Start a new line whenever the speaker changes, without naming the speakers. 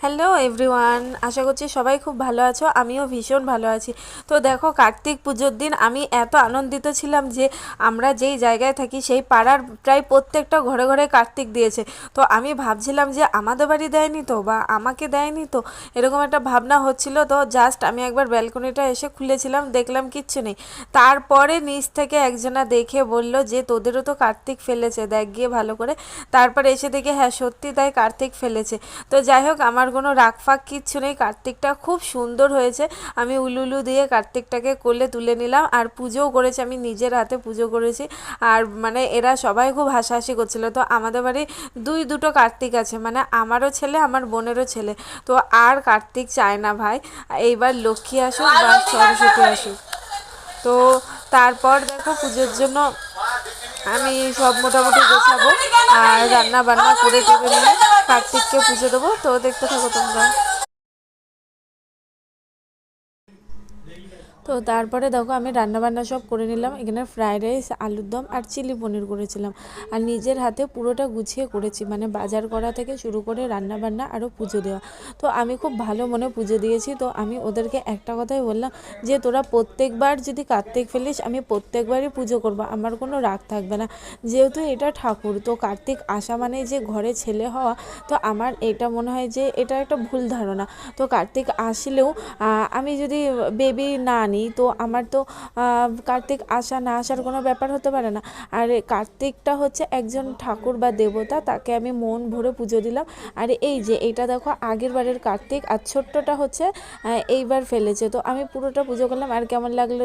Hello everyone, আশা করছি সবাই খুব ভালো আছো। আমিও ভীষণ ভালো আছি। তো দেখো, কার্তিক পুজোর দিন আমি এত আনন্দিত ছিলাম যে আমরা যেই জায়গায় থাকি সেই পাড়ার প্রায় প্রত্যেকটা ঘরে ঘরে কার্তিক দিয়েছে। তো আমি ভাবছিলাম যে আমাদের বাড়ি দেয়নি তো, বা আমাকে দেয়নি তো, এরকম একটা ভাবনা হচ্ছিল। তো জাস্ট আমি একবার ব্যালকনিটা এসে খুলেছিলাম, দেখলাম কিচ্ছু নেই। তারপরে নিচ থেকে একজনা দেখে বলল যে তোদেরও তো কার্তিক ফেলেছে, দেখ গিয়ে ভালো করে। তারপরে এসে দেখে হ্যাঁ সত্যি তাই, কার্তিক ফেলেছে। তো যাই হোক, আমার কোনো রাগ ফাগ কিচ্ছু নেই, কার্তিকটা খুব সুন্দর হয়েছে। আমি উলুলু দিয়ে কার্তিকটাকে কোলে তুলে নিলাম, আর পুজোও করেছি, আমি নিজের হাতে পুজো করেছি। আর মানে এরা সবাই খুব হাসাহাসি করছিল। তো আমাদের বাড়ি দুটো কার্তিক আছে, মানে আমারও ছেলে আমার বোনেরও ছেলে। তো আর কার্তিক চায় না ভাই, এইবার লক্ষ্মী আসুক বা সরস্বতী আসুক। তো তারপর দেখো, পুজোর জন্য আমি সব মোটামুটি গোছাবো আর রান্না বান্না করে টেবে নিয়ে কার্তিককে পুজো দেবো। তো দেখতে থাকো তোমরা। তো তারপরে দেখো, আমি রান্নাবান্না সব করে নিলাম। এখানে ফ্রাইড রাইস, আলুর দম আর চিলি পনির করেছিলাম। আর নিজের হাতে পুরোটা গুছিয়ে করেছি, মানে বাজার করা থেকে শুরু করে রান্নাবান্না আরও পুজো দেওয়া। তো আমি খুব ভালো মনে পুজো দিয়েছি। তো আমি ওদেরকে একটা কথাই বললাম যে তোরা প্রত্যেকবার যদি কার্তিক ফেলিস, আমি প্রত্যেকবারই পুজো করবো, আমার কোনো রাগ থাকবে না। যেহেতু এটা ঠাকুর, তো কার্তিক আসা মানে যে ঘরে ছেলে হওয়া, তো আমার এটা মনে হয় যে এটা একটা ভুল ধারণা। তো কার্তিক আসলেও আমি যদি বেবি না আনি, তো আমার তো কার্তিক আসা না আসার কোনো ব্যাপার হতে পারে না। আর কার্তিকটা হচ্ছে একজন ঠাকুর বা দেবতা, তাকে আমি মন ভরে পুজো দিলাম। আর এই যে এইটা দেখো, আগের বারের কার্তিক, আর ছোট্টটা হচ্ছে এইবার ফেলেছে। তো আমি পুরোটা পুজো করলাম। আর কেমন লাগলো